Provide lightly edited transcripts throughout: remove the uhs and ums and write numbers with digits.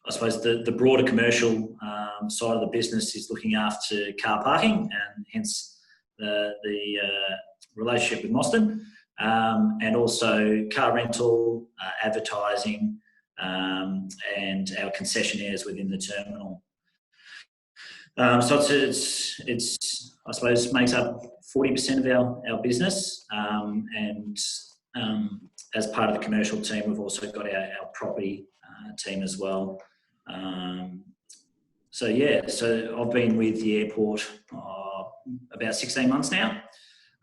I suppose the broader commercial side of the business is looking after car parking, and hence the relationship with Mostyn, and also car rental, advertising, and our concessionaires within the terminal. So it's I suppose makes up 40% of our business, and as part of the commercial team, we've also got our property team as well. So I've been with the airport about 16 months now,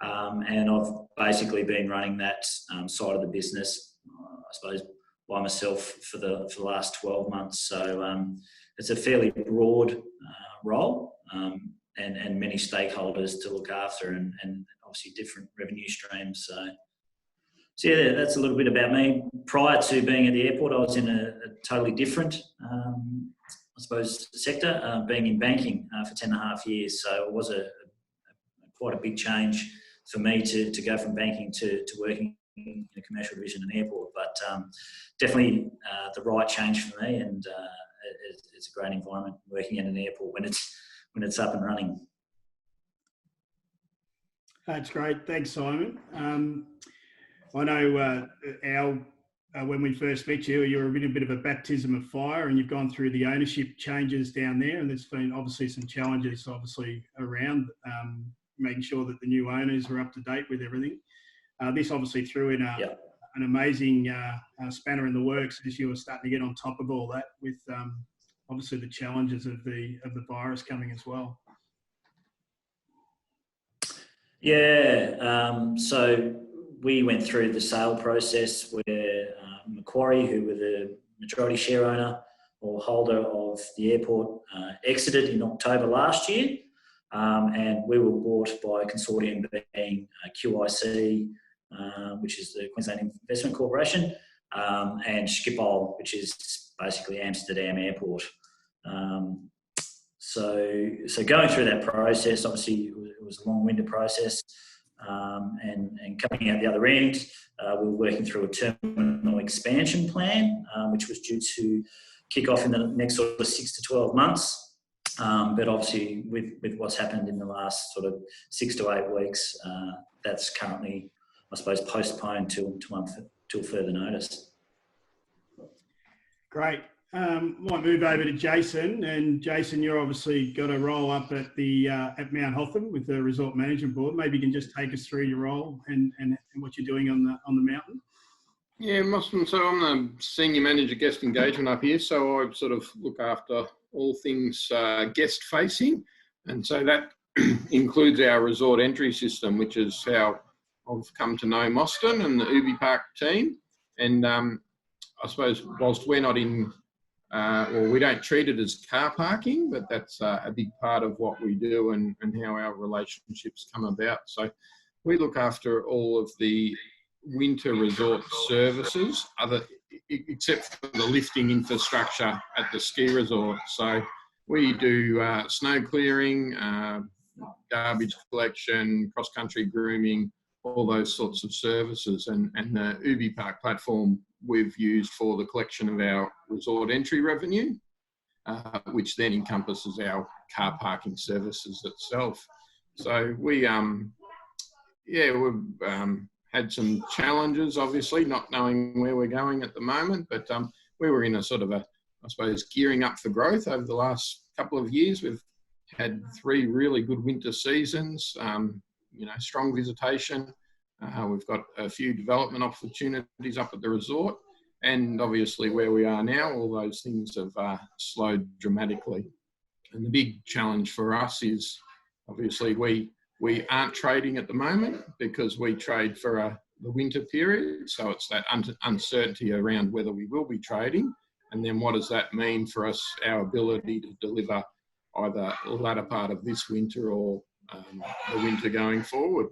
and I've basically been running that side of the business, I suppose, by myself for the last 12 months. So it's a fairly broad role, and many stakeholders to look after, and obviously different revenue streams. So yeah, that's a little bit about me. Prior to being at the airport, I was in a totally different, I suppose, sector, being in banking for 10.5 years. So it was quite a big change for me to go from banking to working in a commercial division in an airport. But definitely the right change for me, and it's a great environment working in an airport when it's up and running. That's great. Thanks, Simon. I know when we first met you, you were a bit of a baptism of fire, and you've gone through the ownership changes down there, and there's been obviously some challenges around making sure that the new owners are up to date with everything. This obviously threw in an amazing spanner in the works as you were starting to get on top of all that, with obviously the challenges of the virus coming as well. Yeah, so we went through the sale process where Macquarie, who were the majority share owner or holder of the airport, exited in October last year, and we were bought by a consortium being QIC, which is the Queensland Investment Corporation, and Schiphol, which is basically Amsterdam Airport. So going through that process, obviously it was a long-winded process, and coming out the other end, we were working through a terminal expansion plan, which was due to kick off in the next sort of 6 to 12 months. But obviously with what's happened in the last sort of 6 to 8 weeks, that's currently, I suppose, postponed till further notice. Great. Might move over to Jason, and Jason, you're obviously got a role up at Mount Hotham with the Resort Management Board. Maybe you can just take us through your role and what you're doing on the mountain. Yeah, Mostyn. So I'm the Senior Manager Guest Engagement up here, so I sort of look after all things guest facing, and so that includes our resort entry system, which is how I've come to know Mostyn and the UbiPark team. And I suppose whilst we're not in we don't treat it as car parking, but that's a big part of what we do and how our relationships come about. So we look after all of the winter resort services, except for the lifting infrastructure at the ski resort. So we do snow clearing, garbage collection, cross-country grooming, all those sorts of services, and the UbiPark platform we've used for the collection of our resort entry revenue, which then encompasses our car parking services itself. So we've had some challenges, obviously, not knowing where we're going at the moment, but we were in a sort of I suppose, gearing up for growth over the last couple of years. We've had 3 really good winter seasons, strong visitation. We've got a few development opportunities up at the resort, and obviously where we are now, all those things have slowed dramatically. And the big challenge for us is obviously we aren't trading at the moment because we trade for the winter period. So it's that uncertainty around whether we will be trading, and then what does that mean for us, our ability to deliver either the latter part of this winter or the winter going forward.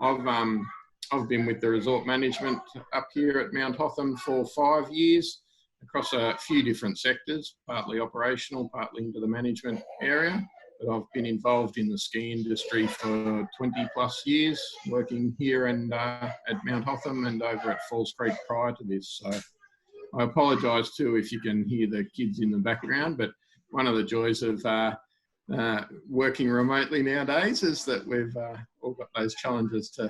I've been with the resort management up here at Mount Hotham for 5 years across a few different sectors, partly operational, partly into the management area. But I've been involved in the ski industry for 20 plus years, working here and at Mount Hotham and over at Falls Creek prior to this. So I apologise too if you can hear the kids in the background, but one of the joys of working remotely nowadays is that we've all got those challenges to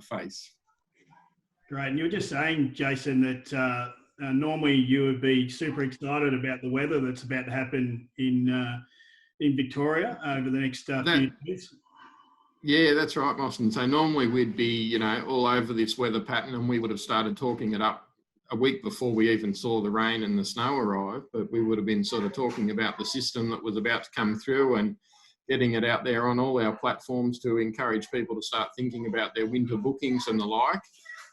face. Great. And you were just saying, Jason, that normally you would be super excited about the weather that's about to happen in Victoria over the next few years. Yeah, that's right, Moston. So normally we'd be, all over this weather pattern, and we would have started talking it up a week before we even saw the rain and the snow arrive. But we would have been sort of talking about the system that was about to come through and getting it out there on all our platforms to encourage people to start thinking about their winter bookings and the like.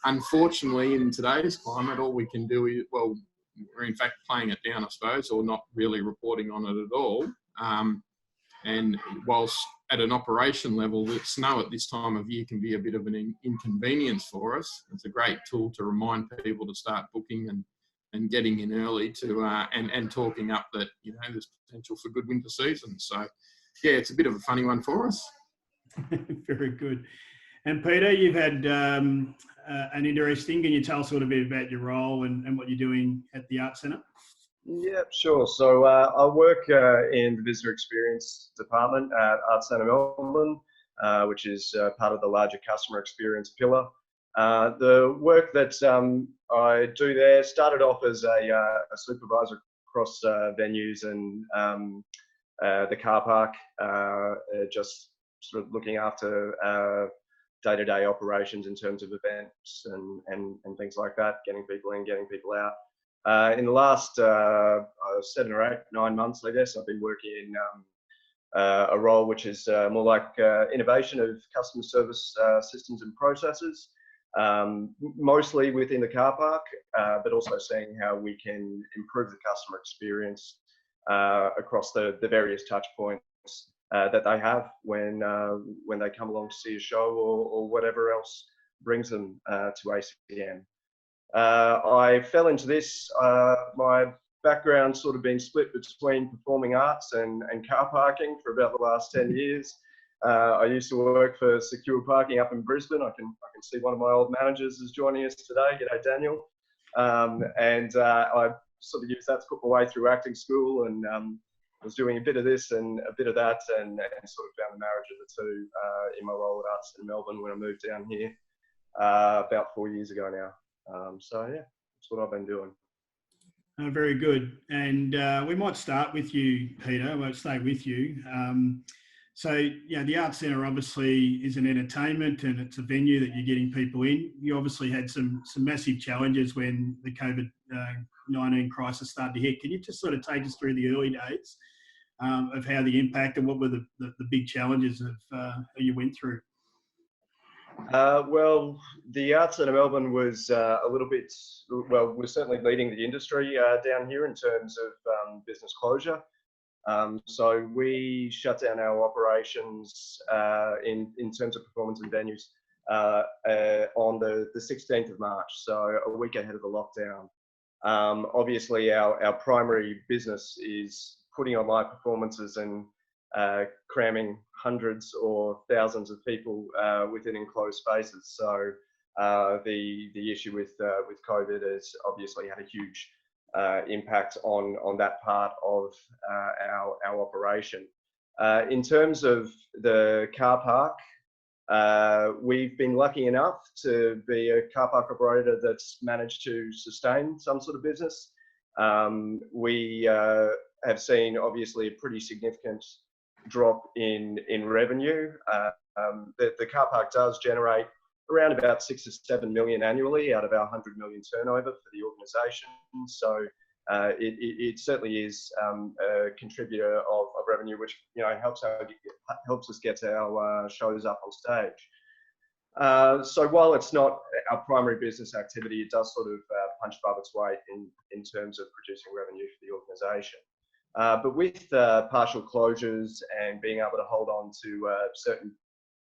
Unfortunately, in today's climate, all we can do is, well, we're in fact playing it down, I suppose, or not really reporting on it at all. And whilst at an operation level, the snow at this time of year can be a bit of an inconvenience for us. It's a great tool to remind people to start booking and getting in early to and talking up that there's potential for good winter seasons. So yeah, it's a bit of a funny one for us. Very good. And Peter, you've had an interesting. Can you tell us a little bit about your role and what you're doing at the Art Centre? Yeah, sure. So I work in the visitor experience department at Art Centre Melbourne, which is part of the larger customer experience pillar. The work that I do there started off as a supervisor across venues and the car park, just sort of looking after day-to-day operations in terms of events and things like that, getting people in, getting people out. In the last 7 or 8, 9 months, I guess, I've been working in a role which is more like innovation of customer service systems and processes, mostly within the car park, but also seeing how we can improve the customer experience across the various touch points that they have when they come along to see a show or whatever else brings them to ACN. I fell into this, my background sort of been split between performing arts and car parking for about the last 10 years. I used to work for Secure Parking up in Brisbane. I can see one of my old managers is joining us today. G'day, Daniel. I sort of used that to put my way through acting school, and was doing a bit of this and a bit of that, and sort of found the marriage of the two in my role at Arts in Melbourne when I moved down here about 4 years ago now. So yeah, that's what I've been doing. Very good. And we might start with you, Peter. We'll stay with you. So the Art Centre obviously is an entertainment and it's a venue that you're getting people in. You obviously had some massive challenges when the COVID-19 crisis started to hit. Can you just sort of take us through the early days of how the impact and what were the big challenges of how you went through? Well, the Art Centre Melbourne was a little bit, well, we're certainly leading the industry down here in terms of business closure. So we shut down our operations in terms of performance and venues on the 16th of March, so a week ahead of the lockdown. Obviously, our primary business is putting on live performances and cramming hundreds or thousands of people within enclosed spaces. So the issue with COVID has obviously had a huge impact on that part of our operation. In terms of the car park, we've been lucky enough to be a car park operator that's managed to sustain some sort of business. We have seen obviously a pretty significant drop in revenue. The car park does generate around about 6 or 7 million annually out of our 100 million turnover for the organisation. So it certainly is a contributor of revenue, which helps us get our shows up on stage. So while it's not our primary business activity, it does sort of punch above its weight in terms of producing revenue for the organisation. But with partial closures and being able to hold on to certain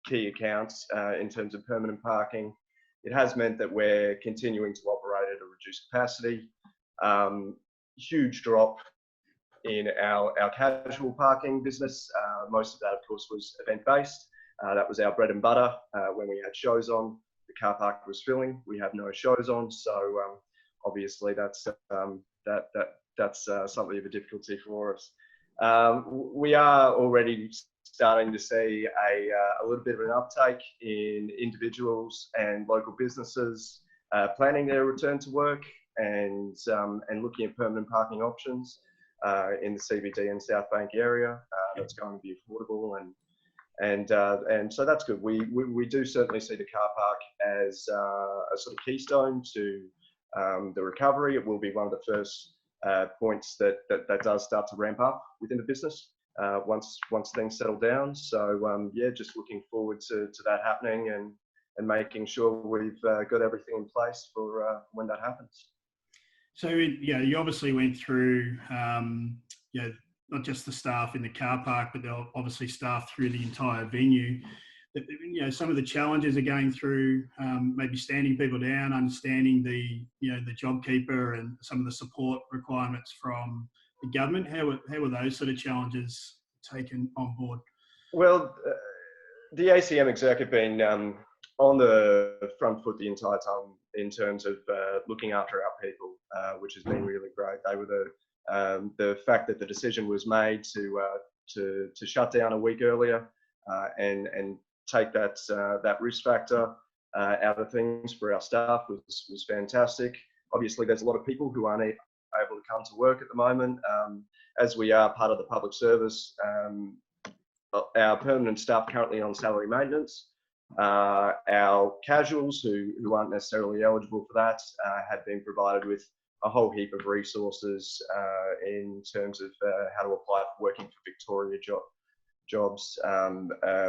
key accounts in terms of permanent parking, it has meant that we're continuing to operate at a reduced capacity. Huge drop in our casual parking business. Most of that, of course, was event-based. That was our bread and butter when we had shows on. The car park was filling. We have no shows on, so obviously that's something of a difficulty for us. We are already starting to see a little bit of an uptake in individuals and local businesses planning their return to work and looking at permanent parking options in the CBD and South Bank area. That's going to be affordable and so that's good. We do certainly see the car park as a sort of keystone to the recovery. It will be one of the first points that does start to ramp up within the business once things settle down. So yeah, just looking forward to that happening and making sure we've got everything in place for when that happens. So yeah, you obviously went through not just the staff in the car park, but they'll obviously staff through the entire venue. Some of the challenges are going through maybe standing people down, understanding the JobKeeper and some of the support requirements from the government. How were those sort of challenges taken on board? Well, the ACM exec have been on the front foot the entire time in terms of looking after our people, which has been really great. They were the fact that the decision was made to shut down a week earlier and take that risk factor out of things for our staff was fantastic. Obviously, there's a lot of people who aren't able to come to work at the moment. As we are part of the public service, our permanent staff currently on salary maintenance. Our casuals who aren't necessarily eligible for that have been provided with a whole heap of resources in terms of how to apply for working for Victoria jobs.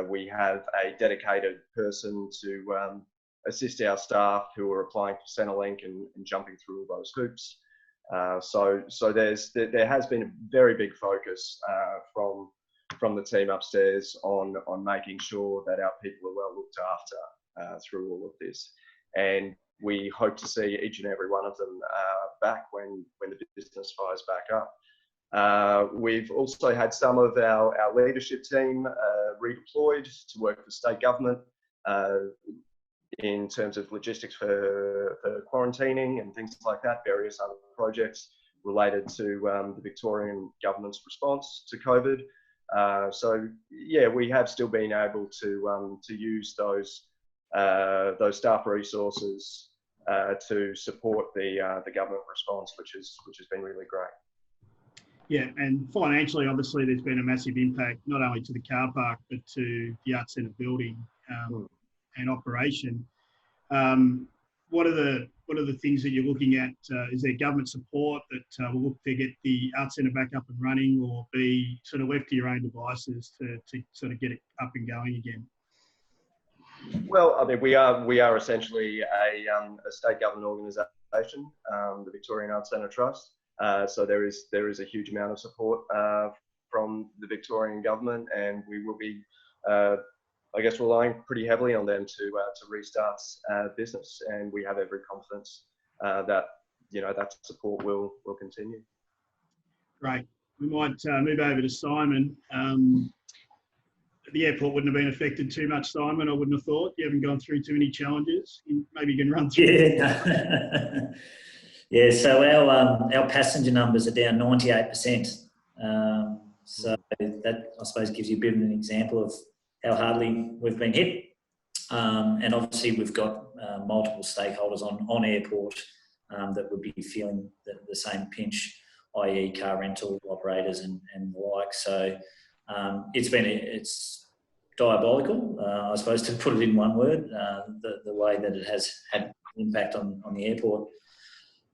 We have a dedicated person to assist our staff who are applying for Centrelink and jumping through all those hoops. So there has been a very big focus from the team upstairs on making sure that our people are well looked after through all of this. And we hope to see each and every one of them back when the business fires back up. We've also had some of our leadership team redeployed to work for state government in terms of logistics for quarantining and things like that, various other projects related to the Victorian government's response to COVID. So yeah, we have still been able to use those staff resources to support the government response, which has been really great. Yeah, and financially, obviously, there's been a massive impact not only to the car park but to the Arts Centre building and operation. What are the things that you're looking at? Is there government support that will look to get the Arts Centre back up and running, or be sort of left to your own devices to sort of get it up and going again? Well, I mean, we are essentially a state government organisation, the Victorian Arts Centre Trust. So there is a huge amount of support from the Victorian government, and we will be, I guess, relying pretty heavily on them to restart business. And we have every confidence that that support will continue. Great. We might move over to Simon. The airport wouldn't have been affected too much, Simon, I wouldn't have thought. You haven't gone through too many challenges. Maybe you can run through. Yeah. Yeah, so our passenger numbers are down 98%. So that, I suppose, gives you a bit of an example of how hardly we've been hit. And obviously we've got multiple stakeholders on airport that would be feeling the same pinch, i.e. car rental operators and the like. So it's diabolical, I suppose, to put it in one word, the way that it has had impact on the airport.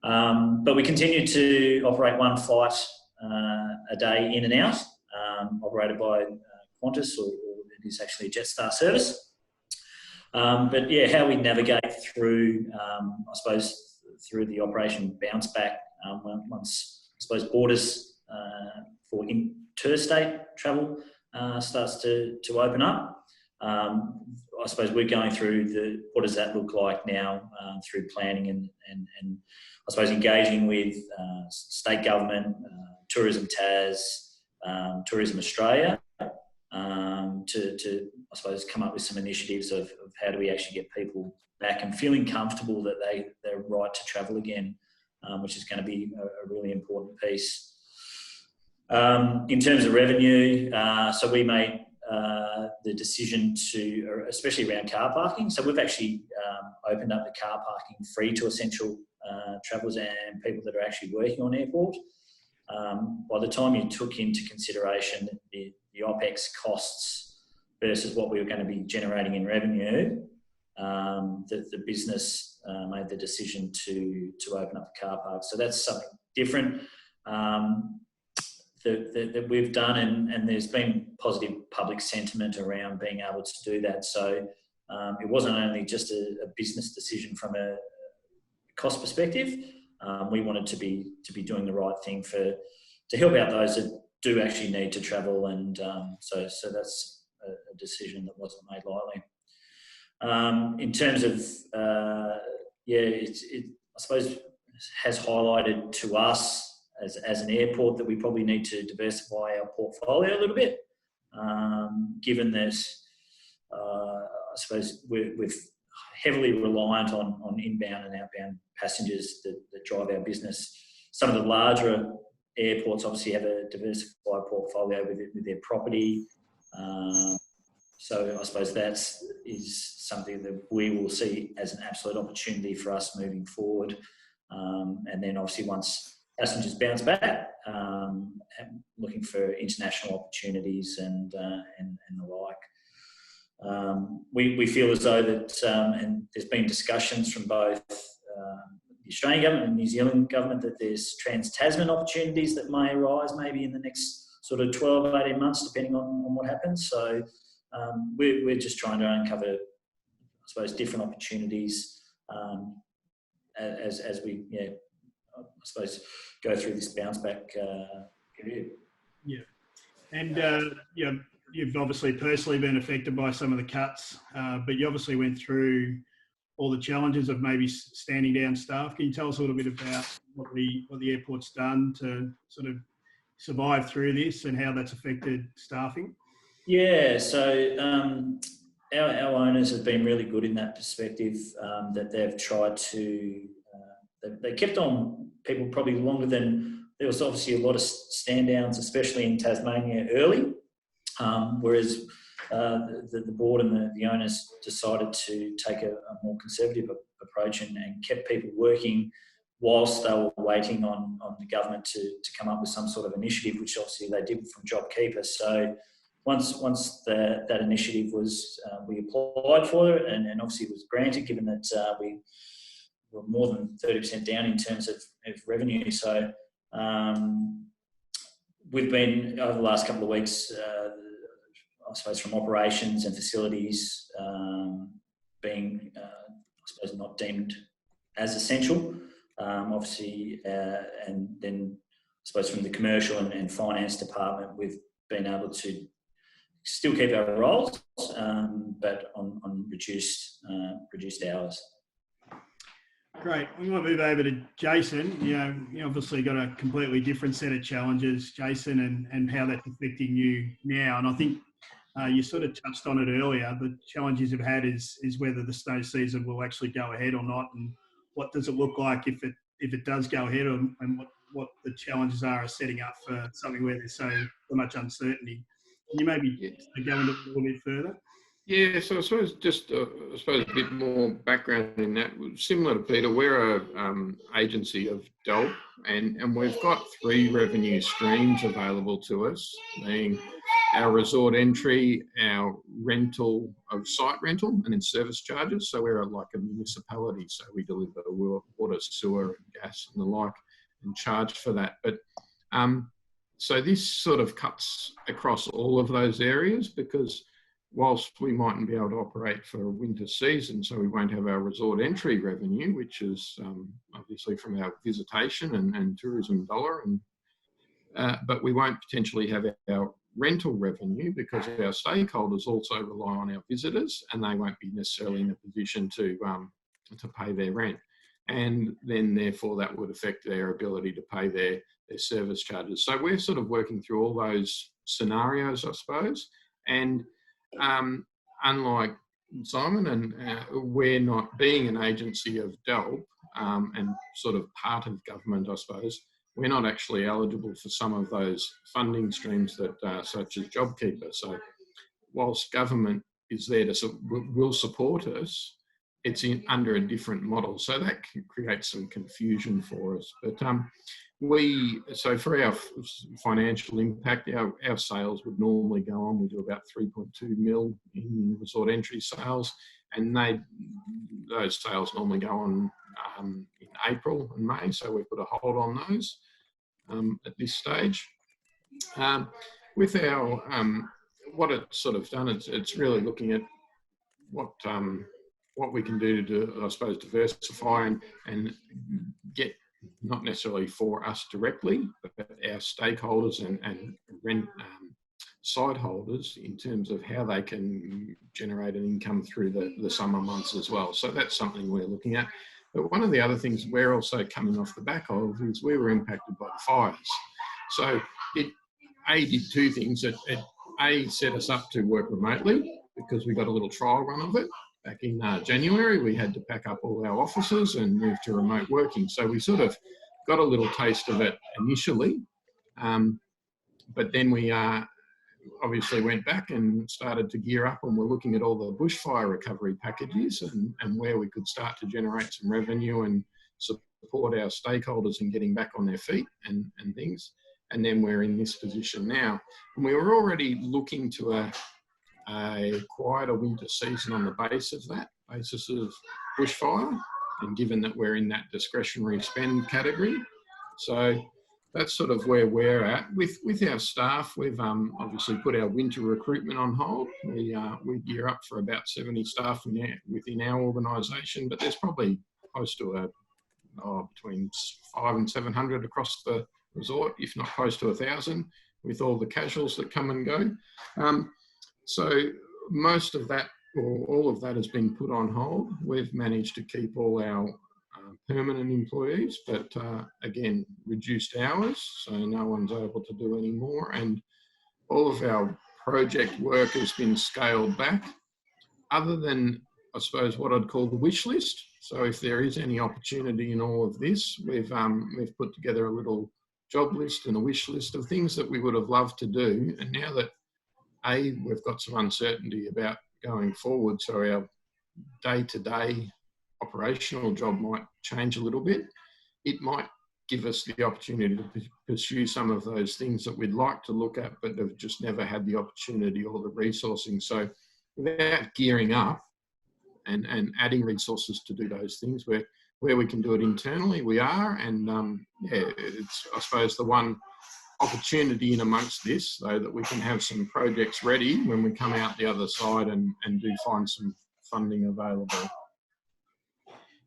But we continue to operate one flight a day in and out, operated by Qantas, or it is actually a Jetstar service. But yeah, how we navigate through, I suppose, through the operation bounce back once, I suppose, borders for interstate travel starts to open up. I suppose we're going through what does that look like now through planning and I suppose engaging with state government, Tourism Tas, Tourism Australia to I suppose come up with some initiatives of how do we actually get people back and feeling comfortable that they're right to travel again which is going to be a really important piece. In terms of revenue, so we made the decision to, especially around car parking. So we've actually opened up the car parking free to essential travellers and people that are actually working on airport. By the time you took into consideration the OPEX costs versus what we were going to be generating in revenue, the business made the decision to open up the car park. So that's something different that we've done, and there's been positive public sentiment around being able to do that. So it wasn't only just a business decision from a cost perspective. We wanted to be doing the right thing to help out those that do actually need to travel, and so that's a decision that wasn't made lightly. In terms of it I suppose has highlighted to us as an airport that we probably need to diversify our portfolio a little bit, given that I suppose we're heavily reliant on inbound and outbound passengers that drive our business. Some of the larger airports obviously have a diversified portfolio with their property. So I suppose that is something that we will see as an absolute opportunity for us moving forward. And then obviously once passengers bounce back, looking for international opportunities and the like. We feel as though that, and there's been discussions from both the Australian government and New Zealand government, that there's trans-Tasman opportunities that may arise maybe in the next sort of 12, 18 months, depending on what happens. So we're just trying to uncover, I suppose, different opportunities as we, I suppose, go through this bounce back period. Yeah. And you've obviously personally been affected by some of the cuts, but you obviously went through all the challenges of maybe standing down staff. Can you tell us a little bit about what the airport's done to sort of survive through this and how that's affected staffing? Yeah, so our owners have been really good in that perspective, that they've tried to, they kept on people probably longer than, there was obviously a lot of stand downs, especially in Tasmania early, whereas the board and the owners decided to take a more conservative approach and kept people working whilst they were waiting on the government to come up with some sort of initiative, which obviously they did from JobKeeper. So once that initiative was, we applied for it, and obviously it was granted, given that we were more than 30% down in terms of revenue. So we've been, over the last couple of weeks, I suppose from operations and facilities being, I suppose, not deemed as essential, obviously, and then I suppose from the commercial and finance department, we've been able to still keep our roles, but on reduced hours. Great. We might move over to Jason. You obviously got a completely different set of challenges, Jason, and how that's affecting you now. And I think you sort of touched on it earlier. The challenges you've had is whether the snow season will actually go ahead or not, and what does it look like if it does go ahead, and what the challenges are setting up for something where there's so much uncertainty. Can you maybe go into it a little bit further? Yeah, so I suppose just a bit more background in that. Similar to Peter, we're an agency of DELP, and we've got 3 revenue streams available to us, being our resort entry, our rental of site rental, and then service charges. So we're like a municipality, so we deliver water, sewer, and gas and the like, and charge for that. But so this sort of cuts across all of those areas, because whilst we mightn't be able to operate for a winter season, so we won't have our resort entry revenue, which is obviously from our visitation and tourism dollar, but we won't potentially have our rental revenue, because our stakeholders also rely on our visitors, and they won't be necessarily in a position to pay their rent. And then therefore that would affect their ability to pay their service charges. So we're sort of working through all those scenarios, I suppose. And unlike Simon, and we're not being an agency of DELP, and sort of part of government, I suppose, we're not actually eligible for some of those funding streams that such as JobKeeper. So whilst government is there to will support us, it's under a different model. So that can create some confusion for us. But so for our financial impact, our sales would normally go on. We do about 3.2 mil in resort entry sales, and those sales normally go on in April and May. So we put a hold on those at this stage. With our what it's sort of done, it's really looking at what we can do to, I suppose, diversify and get, not necessarily for us directly, but our stakeholders and rent site holders in terms of how they can generate an income through the summer months as well. So that's something we're looking at. But one of the other things we're also coming off the back of is we were impacted by the fires. So it did two things. It set us up to work remotely because we got a little trial run of it. Back in January, we had to pack up all our offices and move to remote working. So we sort of got a little taste of it initially. But then we obviously went back and started to gear up, and we're looking at all the bushfire recovery packages and where we could start to generate some revenue and support our stakeholders in getting back on their feet and things. And then we're in this position now. And we were already looking to a quieter winter season on the basis of bushfire, and given that we're in that discretionary spend category. So that's sort of where we're at. With our staff, we've obviously put our winter recruitment on hold. We gear up for about 70 staff within our organisation, but there's probably close to between 500 and 700 across the resort, if not close to 1,000, with all the casuals that come and go. So most of that, or all of that, has been put on hold. We've managed to keep all our permanent employees, but again, reduced hours, so no one's able to do any more. And all of our project work has been scaled back, other than, I suppose, what I'd call the wish list. So if there is any opportunity in all of this, we've put together a little job list and a wish list of things that we would have loved to do. And now that we've got some uncertainty about going forward, so our day-to-day operational job might change a little bit, it might give us the opportunity to pursue some of those things that we'd like to look at, but have just never had the opportunity or the resourcing. So without gearing up and adding resources to do those things, where we can do it internally, we are. And it's, I suppose, the one opportunity in amongst this, though, that we can have some projects ready when we come out the other side and do find some funding available.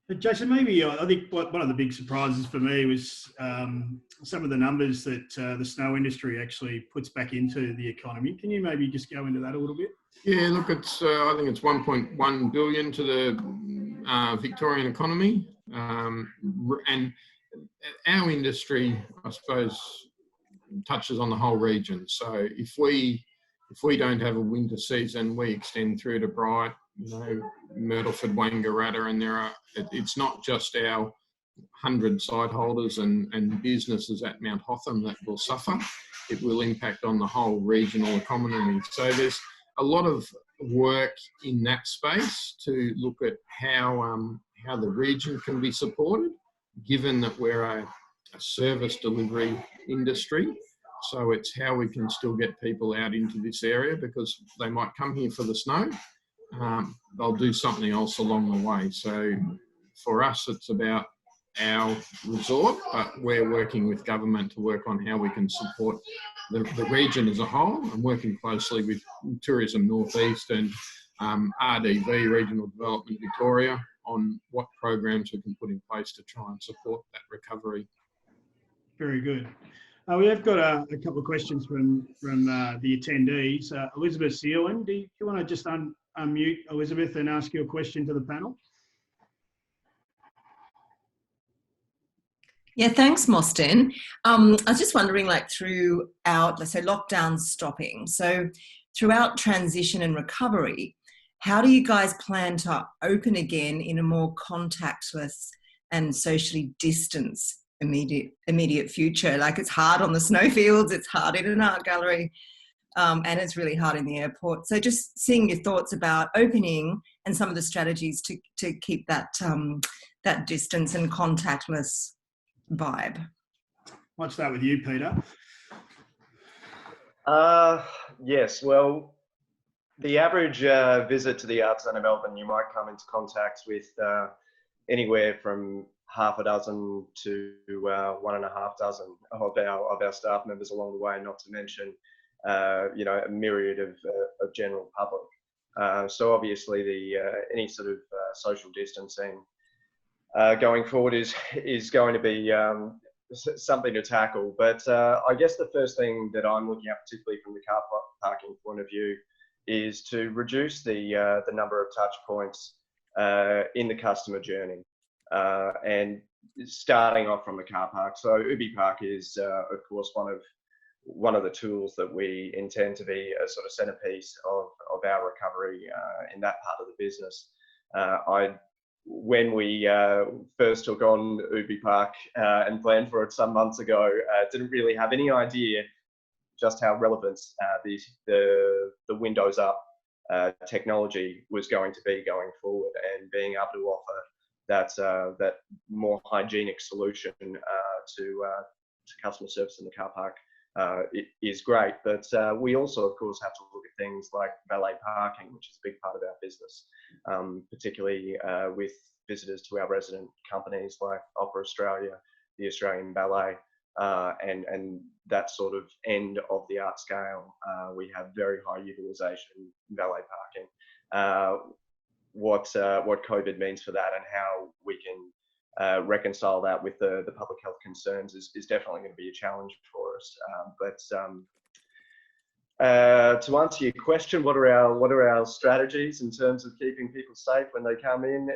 But Jason, maybe I think one of the big surprises for me was some of the numbers that the snow industry actually puts back into the economy. Can you maybe just go into that a little bit? Yeah, look, it's I think it's 1.1 billion to the Victorian economy, and our industry, I suppose, touches on the whole region. So if we don't have a winter season, we extend through to Bright, Myrtleford, Wangaratta, and it's not just our 100 site holders and businesses at Mount Hotham that will suffer. It will impact on the whole regional economy. So there's a lot of work in that space to look at how the region can be supported, given that we're a service delivery industry. So it's how we can still get people out into this area, because they might come here for the snow. They'll do something else along the way. So for us, it's about our resort, but we're working with government to work on how we can support the region as a whole, and working closely with Tourism Northeast and RDV, Regional Development Victoria, on what programs we can put in place to try and support that recovery. Very good. We have got a couple of questions from the attendees. Elizabeth Seelan, do you want to just unmute Elizabeth and ask your question to the panel? Yeah, thanks, Mostyn. I was just wondering, throughout, let's say, lockdown stopping, so throughout transition and recovery, how do you guys plan to open again in a more contactless and socially distance immediate future. Like, it's hard on the snowfields, it's hard in an art gallery, and it's really hard in the airport. So just seeing your thoughts about opening and some of the strategies to keep that that distance and contactless vibe. Might start with you, Peter. Yes, well, the average visit to the Art Centre Melbourne, you might come into contact with anywhere from half a dozen to 1.5 dozen of our staff members along the way, not to mention a myriad of general public. So obviously any sort of social distancing going forward is going to be something to tackle. But I guess the first thing that I'm looking at, particularly from the car parking point of view, is to reduce the number of touch points in the customer journey, and starting off from the car park. So UbiPark is, of course, one of the tools that we intend to be a sort of centerpiece of our recovery in that part of the business. When we first took on UbiPark and planned for it some months ago, didn't really have any idea just how relevant the Windows Up technology was going to be going forward, and being able to offer that more hygienic solution to customer service in the car park is great. But we also, of course, have to look at things like valet parking, which is a big part of our business, particularly with visitors to our resident companies like Opera Australia, the Australian Ballet, and that sort of end of the art scale. We have very high utilisation valet parking. What COVID means for that and how we can reconcile that with the public health concerns is definitely going to be a challenge for us. But to answer your question, what are our strategies in terms of keeping people safe when they come in?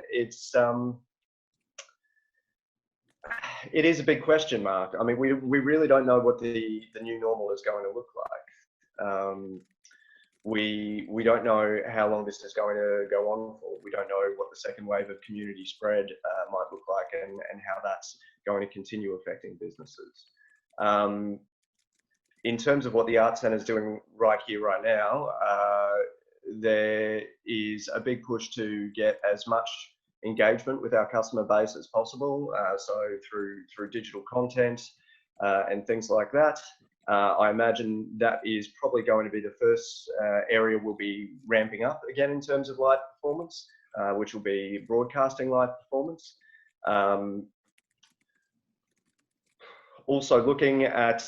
It is a big question mark. I mean, we really don't know what the new normal is going to look like. We don't know how long this is going to go on for. We don't know what the second wave of community spread might look like, and how that's going to continue affecting businesses. In terms of what the Art Centre is doing right here, right now, there is a big push to get as much engagement with our customer base as possible. So through digital content and things like that. I imagine that is probably going to be the first area we'll be ramping up again in terms of live performance, which will be broadcasting live performance. Also looking at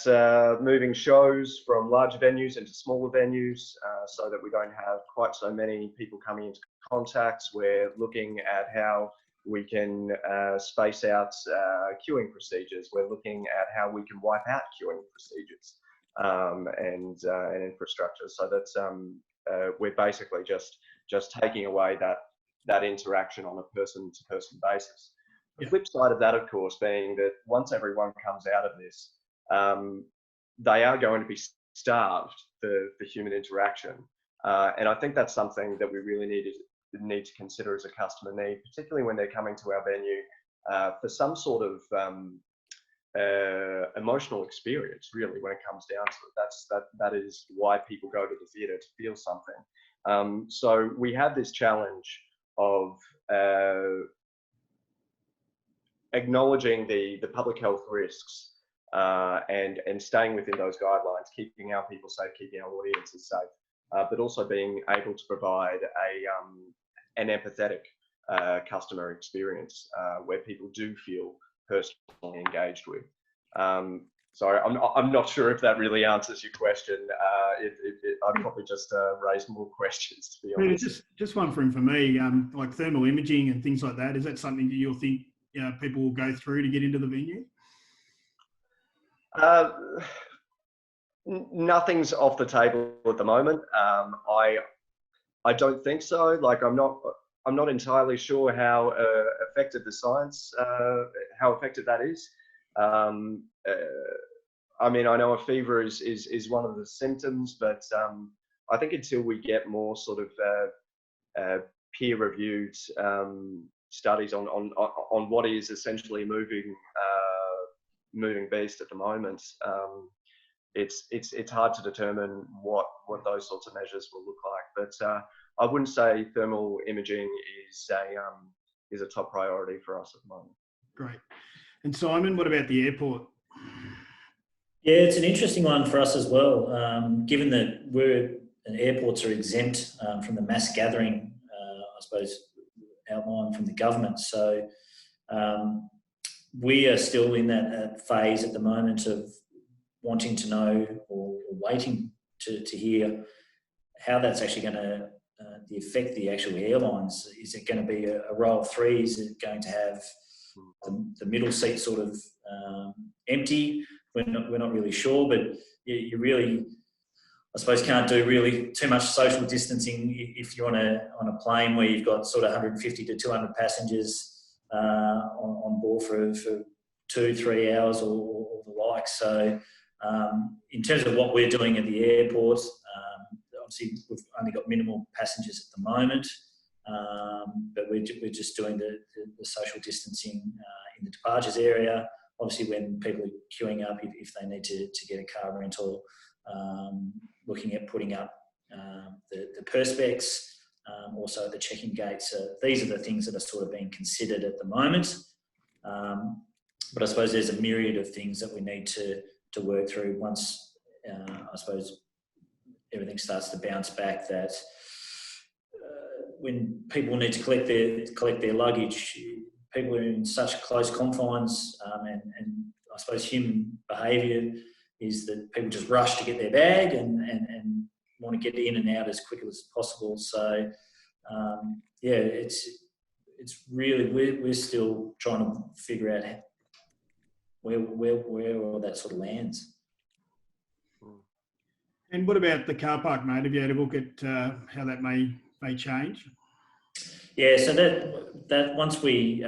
moving shows from larger venues into smaller venues, so that we don't have quite so many people coming into contacts. We're looking at how we can space out queuing procedures. We're looking at how we can wipe out queuing procedures and infrastructure. So that's we're basically just taking away that interaction on a person-to-person basis. The flip side of that, of course, being that once everyone comes out of this, they are going to be starved for human interaction. And I think that's something that we really need to consider as a customer need, particularly when they're coming to our venue for some sort of emotional experience, really, when it comes down to it. That is why people go to the theatre, to feel something. So we have this challenge of acknowledging the public health risks and staying within those guidelines, keeping our people safe, keeping our audiences safe, but also being able to provide an empathetic customer experience where people do feel personally engaged with. So I'm not sure if that really answers your question. I'd probably just raise more questions, to be honest. Just one for me, like thermal imaging and things like that. Is that something that you'll think people will go through to get into the venue? Nothing's off the table at the moment. I don't think so. Like, I'm not entirely sure how effective the science, how effective that is. I mean, I know a fever is one of the symptoms, but I think until we get more sort of peer-reviewed studies on what is essentially moving beast at the moment. It's hard to determine what those sorts of measures will look like, but I wouldn't say thermal imaging is a top priority for us at the moment. Great. And Simon, what about the airport? Yeah, it's an interesting one for us as well, given that airports are exempt from the mass gathering, I suppose, outlined from the government. So we are still in that phase at the moment of wanting to know or waiting to hear how that's actually going to affect the actual airlines. Is it going to be a row of three? Is it going to have the middle seat sort of empty? We're not really sure, but you really, I suppose, can't do really too much social distancing if you're on a plane where you've got sort of 150 to 200 passengers on board for 2-3 hours or the like. So in terms of what we're doing at the airport, obviously we've only got minimal passengers at the moment, but we're just doing the social distancing in the departures area. Obviously, when people are queuing up, if they need to get a car rental, looking at putting up the perspex, also the check-in gates. These are the things that are sort of being considered at the moment. But I suppose there's a myriad of things that we need to work through once, I suppose, everything starts to bounce back. That when people need to collect their luggage, people are in such close confines, and I suppose human behaviour is that people just rush to get their bag and want to get in and out as quickly as possible. So yeah, it's really we're still trying to figure out where all that sort of lands. And what about the car park, mate? Have you had a look at how that may change? Yeah, so that once we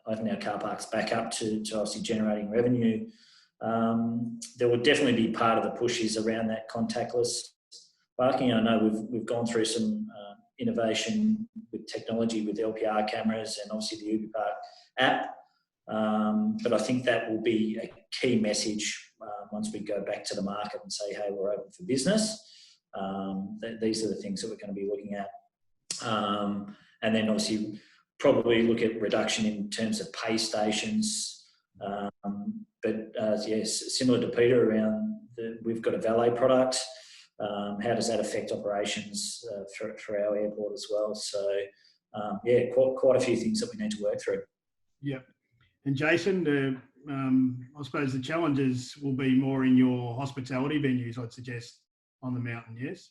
open our car parks back up to obviously generating revenue, there will definitely be part of the pushes around that contactless parking. I know we've gone through some innovation with technology with LPR cameras and obviously the UbiPark app, but I think that will be a key message once we go back to the market and say, hey, we're open for business. These are the things that we're going to be looking at. And then obviously probably look at reduction in terms of pay stations. But yes, similar to Peter around we've got a valet product. How does that affect operations for our airport as well? So yeah, quite a few things that we need to work through. Yep. And Jason, I suppose the challenges will be more in your hospitality venues, I'd suggest, on the mountain, yes?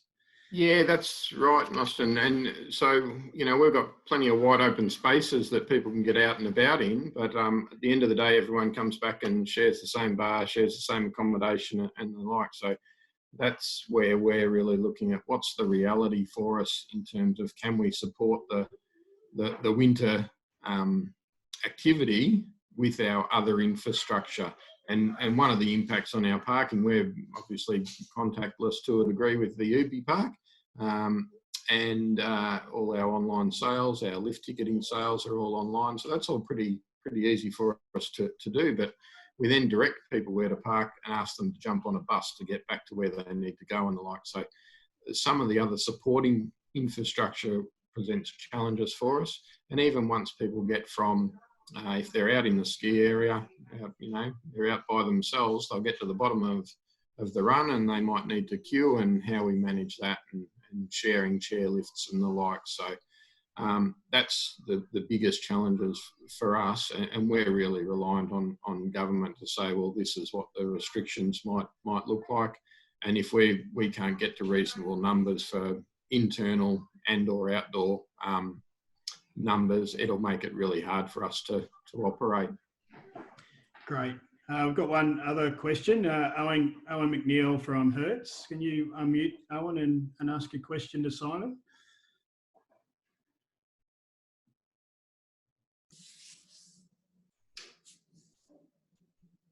Yeah, that's right, Austin. And so, we've got plenty of wide open spaces that people can get out and about in, but at the end of the day, everyone comes back and shares the same bar, shares the same accommodation and the like. So that's where we're really looking at what's the reality for us in terms of can we support the winter activity with our other infrastructure. And one of the impacts on our parking, we're obviously contactless to a degree with the UbiPark, and all our online sales, our lift ticketing sales are all online. So that's all pretty easy for us to do. But we then direct people where to park and ask them to jump on a bus to get back to where they need to go and the like. So some of the other supporting infrastructure presents challenges for us. And even once people get from if they're out in the ski area, they're out by themselves, they'll get to the bottom of the run and they might need to queue, and how we manage that and sharing chairlifts and the like. So that's the biggest challenges for us, and we're really reliant on government to say, well, this is what the restrictions might look like. And if we can't get to reasonable numbers for internal and or outdoor numbers, it'll make it really hard for us to operate. Great. We've got one other question. Owen McNeil from Hertz. Can you unmute Owen and ask a question to Simon?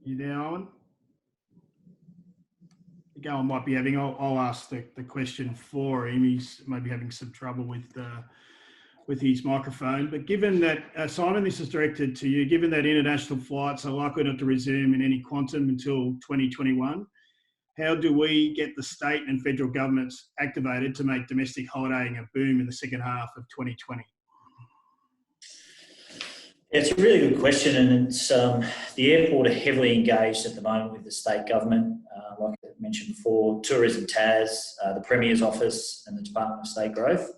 You there, Owen? I think Owen might be having, I'll ask the question for him. He's maybe having some trouble with with his microphone. But given that, Simon, this is directed to you, given that international flights are likely not to resume in any quantum until 2021, how do we get the state and federal governments activated to make domestic holidaying a boom in the second half of 2020? It's a really good question, and it's the airport are heavily engaged at the moment with the state government. Like I mentioned before, Tourism Tas, the Premier's Office, and the Department of State Growth.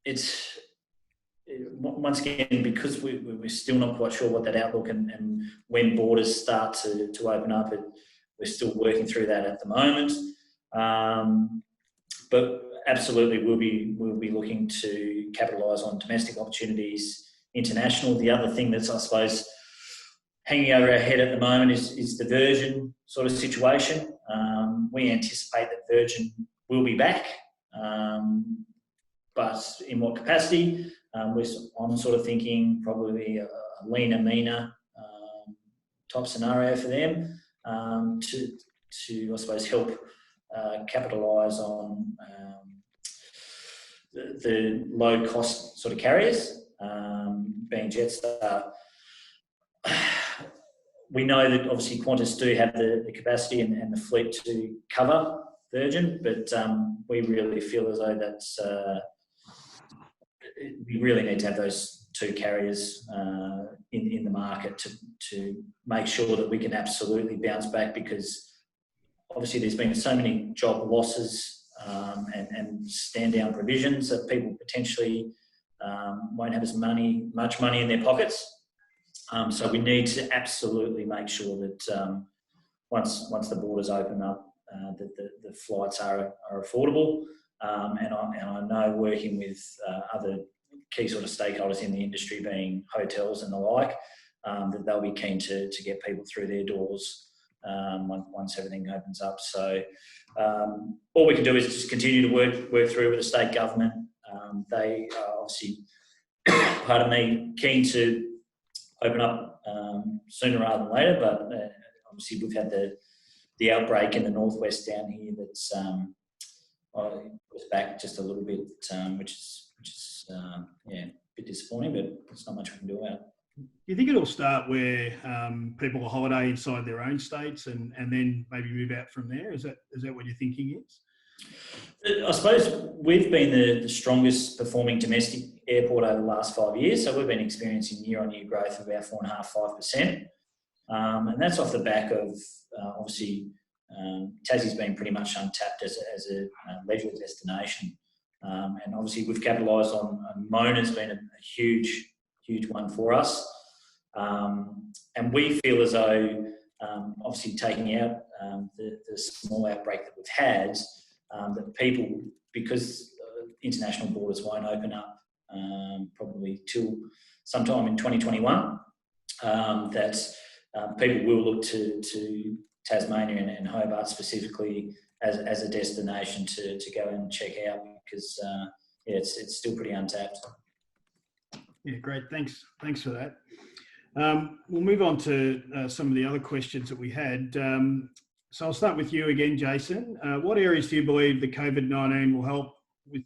It's once again, because we're still not quite sure what that outlook and when borders start to open up. We're still working through that at the moment, but absolutely we'll be looking to capitalise on domestic opportunities, international. The other thing that's, I suppose, hanging over our head at the moment is the Virgin sort of situation. We anticipate that Virgin will be back, but in what capacity? I'm sort of thinking probably a leaner, meaner type scenario for them to I suppose help capitalise on the low cost sort of carriers, being Jetstar. We know that obviously Qantas do have the capacity and the fleet to cover Virgin, but we really feel as though that's we really need to have those two carriers in the market to make sure that we can absolutely bounce back, because obviously there's been so many job losses and stand down provisions that people potentially won't have as much money in their pockets. So we need to absolutely make sure that once the borders open up, that the flights are affordable. And I know, working with other key sort of stakeholders in the industry, being hotels and the like, that they'll be keen to get people through their doors once everything opens up. So all we can do is just continue to work through with the state government. They are obviously, pardon me, keen to open up sooner rather than later, but obviously we've had the outbreak in the northwest down here that's was back just a little bit, which is a bit disappointing, but there's not much we can do about it. Do you think it'll start where people will holiday inside their own states and then maybe move out from there? Is that what your thinking is? I suppose we've been the strongest performing domestic airport over the last 5 years, so we've been experiencing year-on-year growth of about 4.5-5%, and that's off the back of obviously Tassie's been pretty much untapped as a leisure destination, and obviously we've capitalised on Mona's been a huge one for us, and we feel as though obviously taking out the small outbreak that we've had, that people, because international borders won't open up probably till sometime in 2021, that people will look to Tasmania and Hobart specifically as a destination to go and check out, because it's still pretty untapped. Yeah, great. Thanks for that. We'll move on to some of the other questions that we had. So I'll start with you again, Jason. What areas do you believe the COVID-19 will help with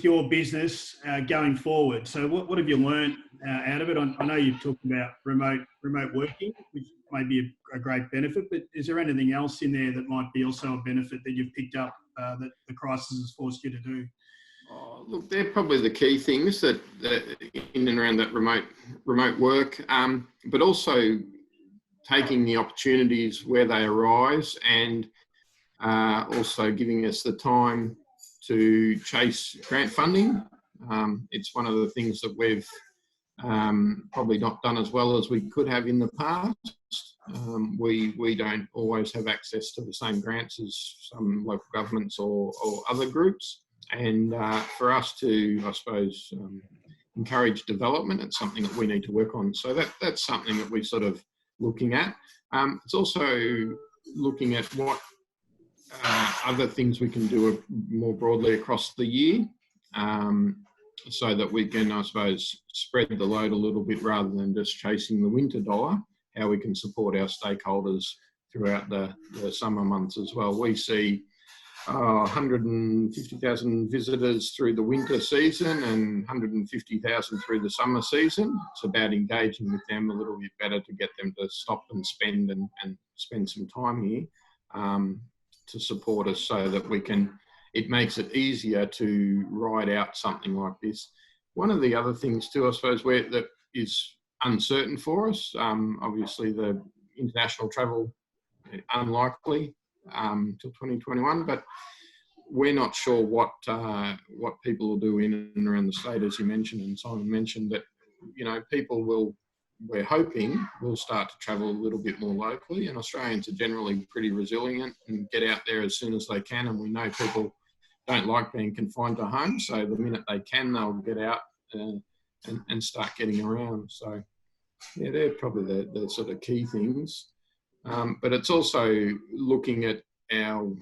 your business going forward? So what have you learned out of it? I know you've talked about remote working, which may be a great benefit, but is there anything else in there that might be also a benefit that you've picked up that the crisis has forced you to do? Oh, look, they're probably the key things that in and around that remote work, but also taking the opportunities where they arise, and also giving us the time to chase grant funding. It's one of the things that we've probably not done as well as we could have in the past. We don't always have access to the same grants as some local governments or other groups. And for us to, I suppose, encourage development, it's something that we need to work on. So that's something that we're sort of looking at. It's also looking at what other things we can do more broadly across the year, so that we can, I suppose, spread the load a little bit rather than just chasing the winter dollar, how we can support our stakeholders throughout the summer months as well. We see 150,000 visitors through the winter season and 150,000 through the summer season. It's about engaging with them a little bit better to get them to stop and spend some time here to support us so that we can, it makes it easier to ride out something like this. One of the other things too, I suppose, that is uncertain for us, obviously the international travel, unlikely till 2021, but we're not sure what people will do in and around the state, as you mentioned, and Simon mentioned that, you know, we're hoping will start to travel a little bit more locally, and Australians are generally pretty resilient and get out there as soon as they can, and we know people don't like being confined to home, so the minute they can, they'll get out and start getting around. So yeah, they're probably the sort of key things. But it's also looking at our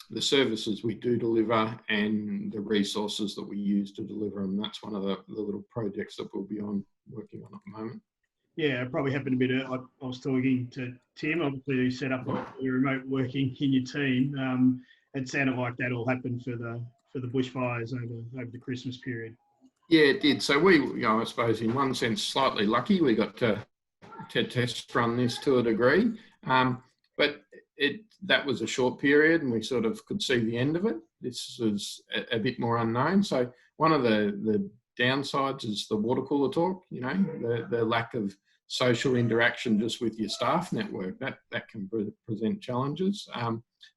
the services we do deliver and the resources that we use to deliver them. That's one of the little projects that we'll be working on at the moment. Yeah, it probably happened a bit. I was talking to Tim, obviously, who set up your remote working in your team. It sounded like that all happened for the bushfires over the Christmas period. Yeah, it did. So we, you know, I suppose in one sense, slightly lucky. We got to test run this to a degree, but that was a short period, and we sort of could see the end of it. This was a bit more unknown. So one of the downsides is the water cooler talk. You know, the lack of social interaction just with your staff network. That can present challenges.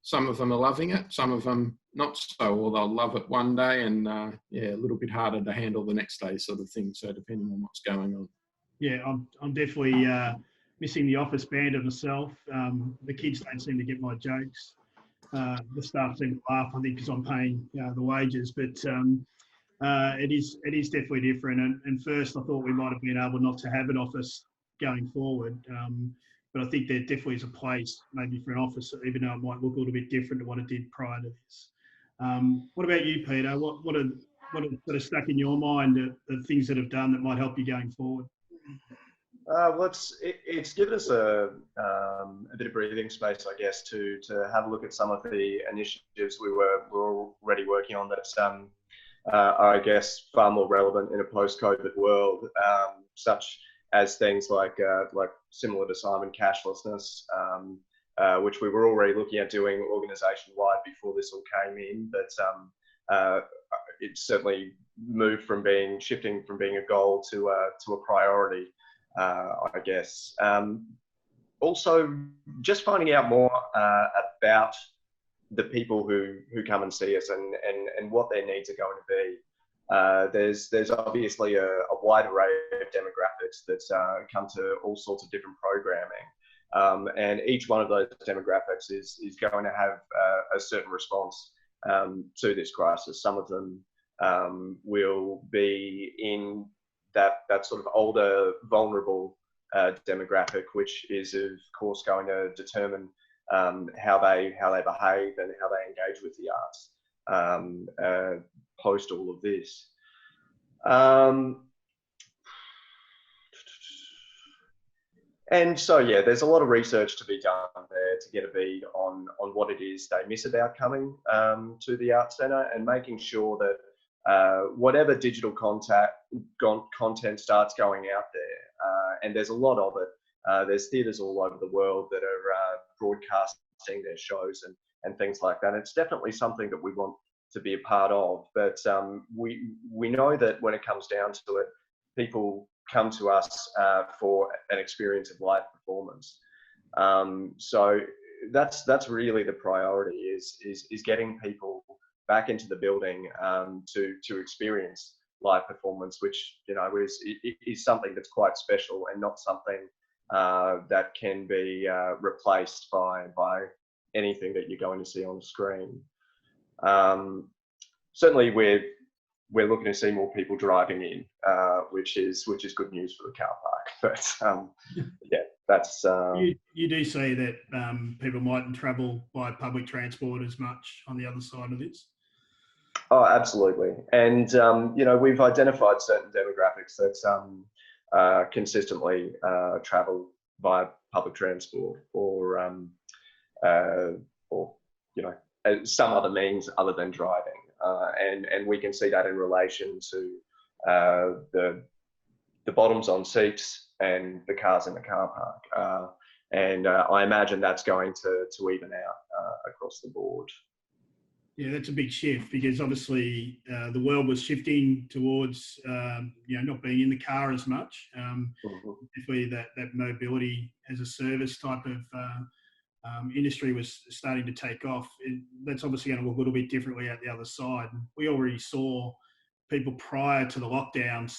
Some of them are loving it, some of them not so, or they'll love it one day and a little bit harder to handle the next day, sort of thing. So depending on what's going on. Yeah, I'm definitely missing the office banter myself. The kids don't seem to get my jokes. The staff seem to laugh, I think, because I'm paying the wages. But it is definitely different. And first, I thought we might have been able not to have an office going forward. But I think there definitely is a place maybe for an office, even though it might look a little bit different to what it did prior to this. What about you, Peter? What are sort of stuck in your mind, the things that have done that might help you going forward? Well, it's given us a bit of breathing space, I guess, to have a look at some of the initiatives we were already working on that are, I guess, far more relevant in a post-COVID world, such as things like similar to Simon, cashlessness, which we were already looking at doing organisation-wide before this all came in, but it certainly moved from shifting from being a goal to a priority. I guess. Also, just finding out more about the people who come and see us and what their needs are going to be. There's obviously a wide array of demographics that come to all sorts of different programming, and each one of those demographics is going to have a certain response to this crisis. Some of them will be in that sort of older, vulnerable demographic, which is of course going to determine how they behave and how they engage with the arts post all of this. And so, yeah, there's a lot of research to be done there to get a bead on what it is they miss about coming to the Arts Centre, and making sure that whatever digital content starts going out there, and there's a lot of it. There's theatres all over the world that are broadcasting their shows and things like that. It's definitely something that we want to be a part of, but we know that when it comes down to it, people come to us for an experience of live performance. So that's really the priority is getting people back into the building to experience live performance, which, you know, is something that's quite special and not something that can be replaced by anything that you're going to see on the screen. Certainly we're looking to see more people driving in, which is good news for the car park. But yeah, that's you do see that people mightn't travel by public transport as much on the other side of this. Oh, absolutely. And you know, we've identified certain demographics that consistently travel via public transport, or or, you know, some other means other than driving. And we can see that in relation to the bottoms on seats and the cars in the car park. And I imagine that's going to even out across the board. Yeah, that's a big shift, because obviously the world was shifting towards not being in the car as much. Definitely that mobility as a service type of industry was starting to take off. That's obviously going to look a little bit differently out the other side. We already saw people prior to the lockdown,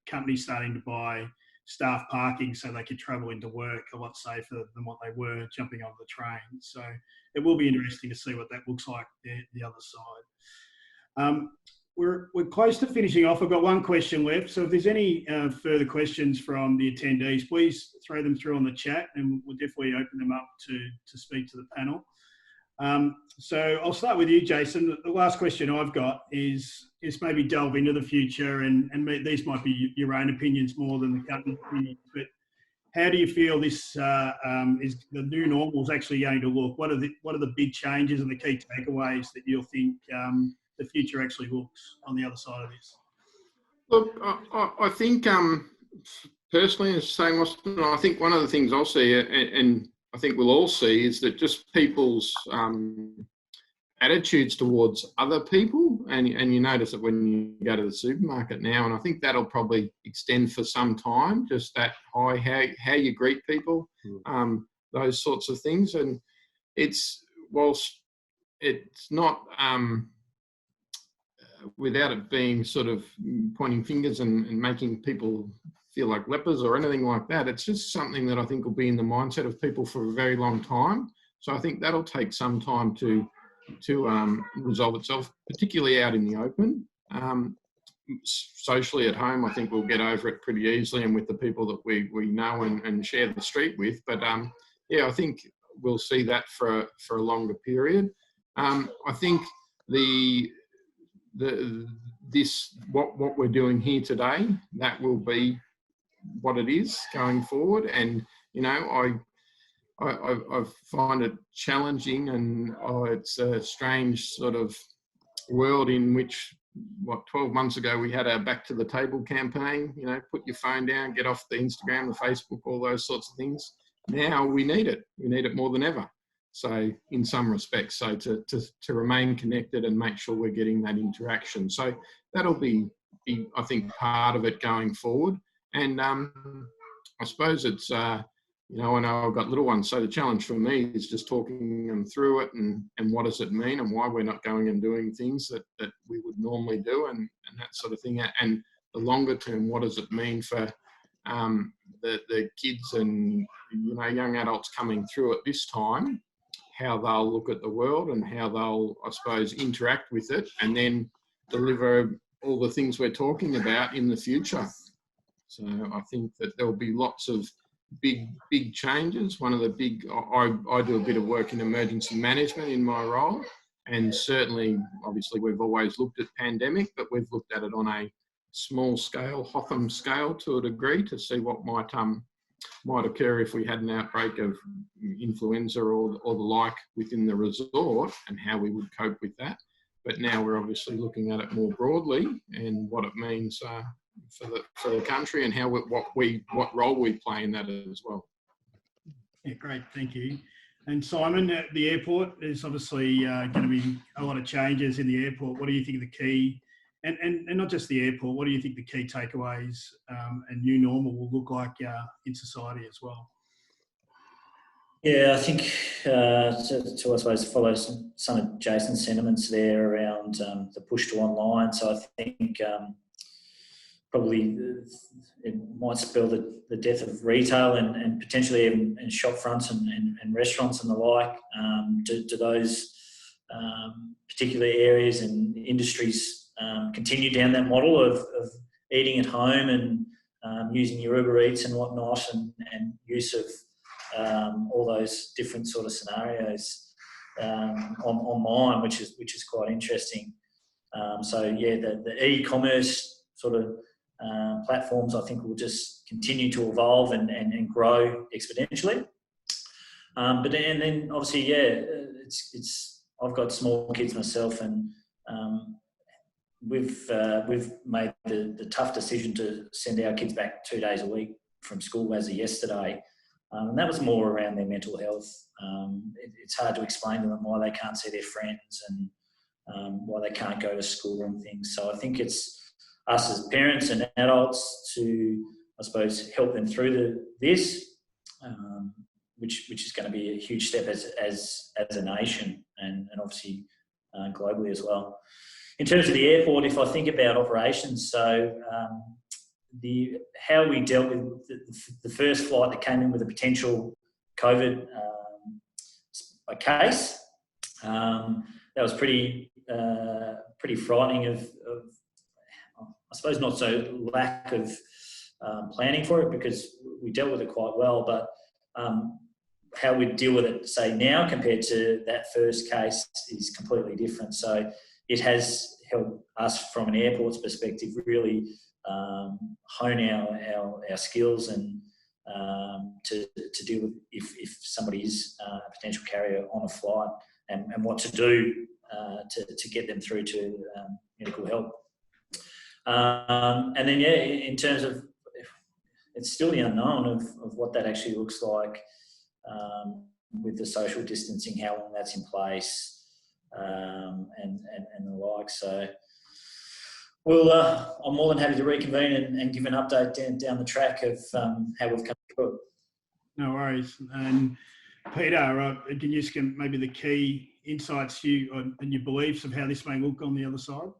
companies starting to buy staff parking so they could travel into work a lot safer than what they were jumping on the train. So it will be interesting to see what that looks like the other side. We're close to finishing off. I've got one question left. So if there's any further questions from the attendees, please throw them through on the chat, and we'll definitely open them up to speak to the panel. So I'll start with you, Jason. The last question I've got is maybe delve into the future, and these might be your own opinions more than the company's opinions, but how do you feel this is the new normal is actually going to look? What are the big changes and the key takeaways that you'll think the future actually looks on the other side of this? Look, I think personally, as saying Austin, I think one of the things I'll see, and I think we'll all see, is that just people's attitudes towards other people, and you notice it when you go to the supermarket now, and I think that'll probably extend for some time, just that how you greet people, those sorts of things. And whilst it's not without it being sort of pointing fingers and making people feel like lepers or anything like that, it's just something that I think will be in the mindset of people for a very long time. So I think that'll take some time to resolve itself, particularly out in the open. Socially at home, I think we'll get over it pretty easily, and with the people that we know and share the street with. But I think we'll see that for a longer period. I think what we're doing here today, that will be what it is going forward. And I find it challenging, and it's a strange sort of world in which 12 months ago we had a back to the table campaign, put your phone down, get off the Instagram, the Facebook, all those sorts of things. Now we need it more than ever. So in some respects, so to remain connected and make sure we're getting that interaction. So that'll be I think, part of it going forward. And I suppose it's, I know I've got little ones, so the challenge for me is just talking them through it and what does it mean and why we're not going and doing things that we would normally do and that sort of thing. And the longer term, what does it mean for the kids and young adults coming through at this time, how they'll look at the world and how they'll, I suppose, interact with it and then deliver all the things we're talking about in the future. So I think that there'll be lots of big changes. One of the big, I do a bit of work in emergency management in my role, and certainly, obviously, we've always looked at pandemic, but we've looked at it on a small scale, Hotham scale to a degree, to see what might occur if we had an outbreak of influenza or the like within the resort and how we would cope with that. But now we're obviously looking at it more broadly and what it means for the country and what role we play in that as well. Yeah, great, thank you. And Simon, at the airport, there's obviously going to be a lot of changes in the airport. What do you think the key, and not just the airport, what do you think the key takeaways and new normal will look like in society as well? Yeah, I think to I suppose follow some of Jason's sentiments there around the push to online. So I think probably it might spell the death of retail and potentially even in shop fronts and restaurants and the like. Do those particular areas and industries continue down that model of eating at home and using your Uber Eats and whatnot and use of all those different sort of scenarios online, which is quite interesting. So yeah, the e-commerce sort of platforms, I think, will just continue to evolve and grow exponentially. But then obviously, yeah, I've got small kids myself, and we've made the tough decision to send our kids back 2 days a week from school as of yesterday. And that was more around their mental health. It's hard to explain to them why they can't see their friends and why they can't go to school and things. So I think it's us as parents and adults to, I suppose, help them through this, which is going to be a huge step as a nation and obviously globally as well. In terms of the airport, if I think about operations, so how we dealt with the first flight that came in with a potential COVID case, that was pretty frightening of I suppose not so lack of planning for it, because we dealt with it quite well, but how we deal with it, say now compared to that first case, is completely different. So it has helped us from an airport's perspective really hone our skills and to deal with if somebody is a potential carrier on a flight, and what to do to get them through to medical help. And then, in terms of, it's still the unknown of what that actually looks like with the social distancing, how long that's in place, and the like. So I'm more than happy to reconvene and give an update down the track of how we've come through it. No worries. And Peter, can you just give maybe the key insights and your beliefs of how this may look on the other side?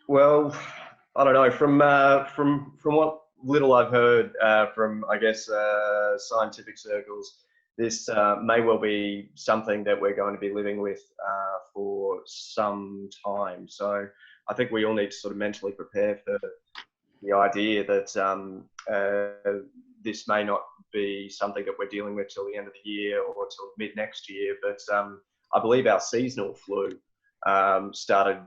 Well, I don't know. From what little I've heard from, I guess, scientific circles, this may well be something that we're going to be living with for some time. So I think we all need to sort of mentally prepare for the idea that this may not be something that we're dealing with till the end of the year or till mid next year. But I believe our seasonal flu started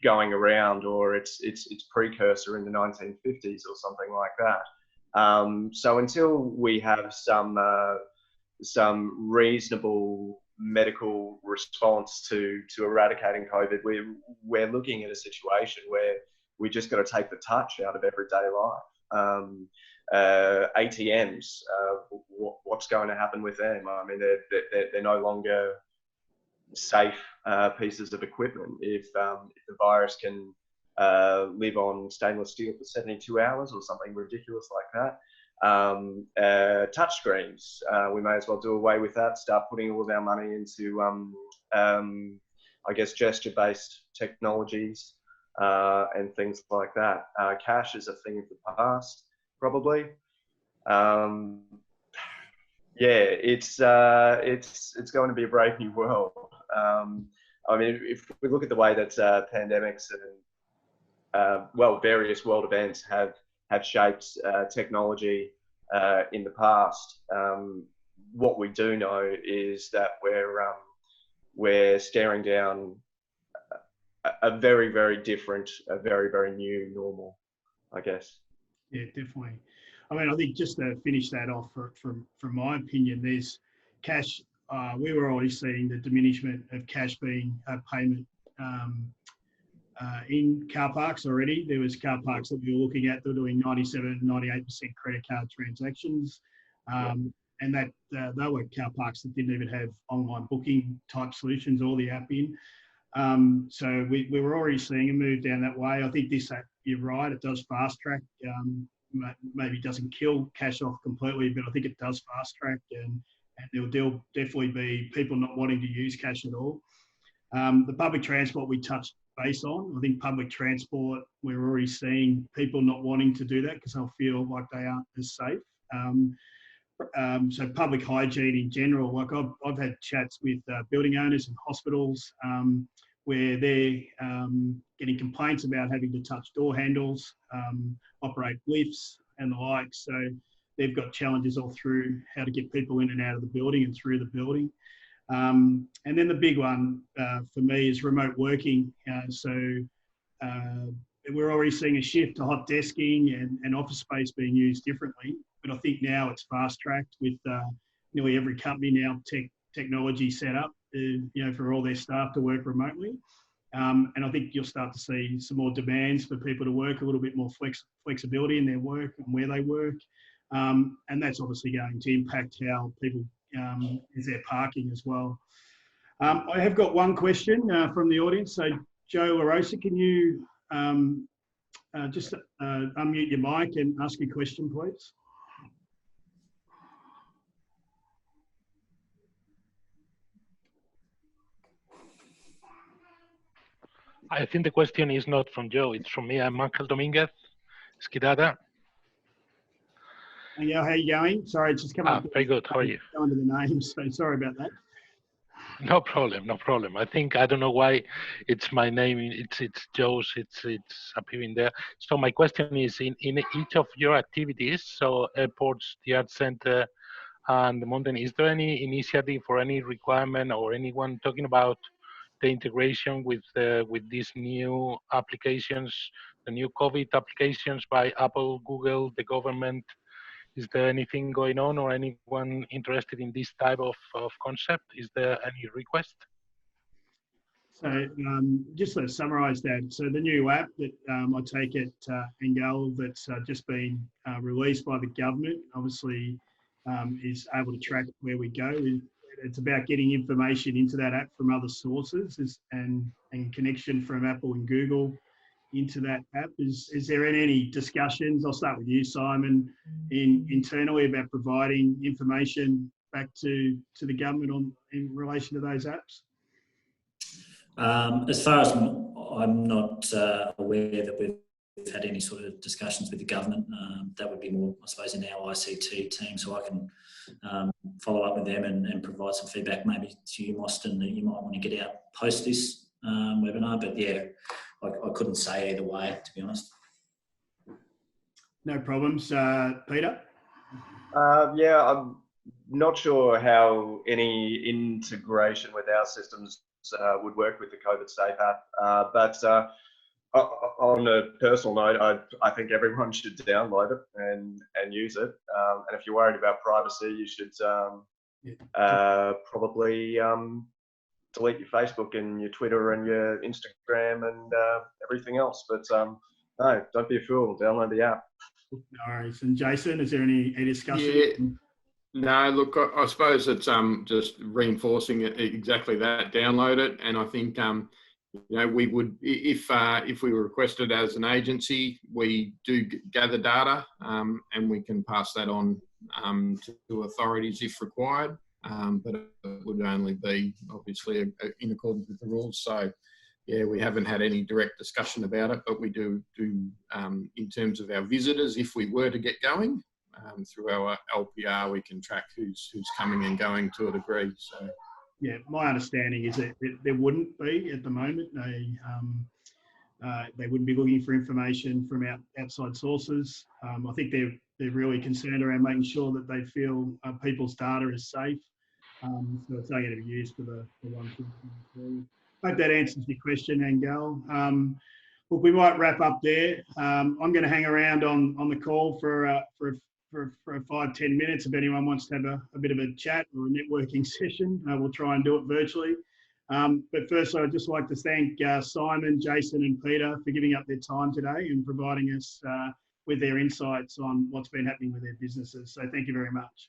going around, or its precursor in the 1950s or something like that. So until we have some reasonable medical response to eradicating COVID, we're looking at a situation where we just got to take the touch out of everyday life. ATMs, what's going to happen with them? I mean, they're no longer safe pieces of equipment. If the virus can live on stainless steel for 72 hours or something ridiculous like that. Touchscreens, we may as well do away with that, start putting all of our money into, I guess, gesture-based technologies and things like that. Cash is a thing of the past, probably. It's going to be a brave new world. I mean, if we look at the way that pandemics and various world events have shaped technology in the past, what we do know is that we're staring down a very, very different, a very, very new normal, I guess. Yeah, definitely. I mean, I think just to finish that off, from my opinion, there's cash. We were already seeing the diminishment of cash being a payment in car parks already. There was car parks that we were looking at that were doing 97, 98% credit card transactions. And that they were car parks that didn't even have online booking type solutions or the app in. So we were already seeing a move down that way. I think this, you're right, it does fast track. Maybe doesn't kill cash off completely, but I think it does fast track, and there'll definitely be people not wanting to use cash at all. The public transport we touched base on. I think public transport, we're already seeing people not wanting to do that because they'll feel like they aren't as safe. So public hygiene in general, like I've had chats with building owners and hospitals where they're getting complaints about having to touch door handles, operate lifts and the like. So they've got challenges all through how to get people in and out of the building and through the building. And then the big one for me is remote working. We're already seeing a shift to hot desking and office space being used differently. But I think now it's fast-tracked with nearly every company now technology set up, for all their staff to work remotely. And I think you'll start to see some more demands for people to work, a little bit more flexibility in their work and where they work. And that's obviously going to impact how people is their parking as well. I have got one question from the audience. So Joe LaRosa, can you just unmute your mic and ask your question, please? I think the question is not from Joe, it's from me. I'm Michael Dominguez, Skidada. Yeah, how are you going? Sorry, it's just come up. Very good, how are you? Going to the names, so sorry about that. No problem, no problem. I don't know why it's my name, it's Joe's, it's appearing there. So my question is, in each of your activities, so airports, the art center, and the mountain, is there any initiative or any requirement or anyone talking about the integration with these new applications, the new COVID applications by Apple, Google, the government? Is there anything going on or anyone interested in this type of concept? Is there any request? So just to summarise that, so the new app that I take it, Engel, that's just been released by the government, obviously is able to track where we go. It's about getting information into that app from other sources and connection from Apple and Google into that app. Is there any discussions, I'll start with you, Simon, internally about providing information back to the government in relation to those apps? As far as I'm not aware that we've had any sort of discussions with the government. That would be more, I suppose, in our ICT team, so I can follow up with them and provide some feedback maybe to you, Mostyn, that you might want to get out post this webinar. But yeah, I couldn't say either way, to be honest. No problems. Peter? Yeah, I'm not sure how any integration with our systems would work with the COVID Safe app, but on a personal note, I think everyone should download it and use it. And if you're worried about privacy, you should probably delete your Facebook and your Twitter and your Instagram and everything else. But no, don't be a fool. Download the app. No worries. And Jason, is there any discussion? Yeah. No, look, I suppose it's just reinforcing it, exactly that. Download it, and I think we would, if we were requested as an agency, we do gather data, and we can pass that on to authorities if required. But it would only be obviously in accordance with the rules. So, yeah, we haven't had any direct discussion about it, but we do in terms of our visitors, if we were to get going. Through our LPR, we can track who's coming and going to a degree. So, yeah, my understanding is that there wouldn't be at the moment. They wouldn't be looking for information from outside sources. I think they're really concerned around making sure that they feel people's data is safe. So it's only going to be used for the one thing. Hope that answers your question, Angel. Look, we might wrap up there. I'm going to hang around on the call for 5-10 minutes if anyone wants to have a bit of a chat or a networking session. We'll try and do it virtually. But first, I'd just like to thank Simon, Jason and Peter for giving up their time today and providing us with their insights on what's been happening with their businesses. So thank you very much.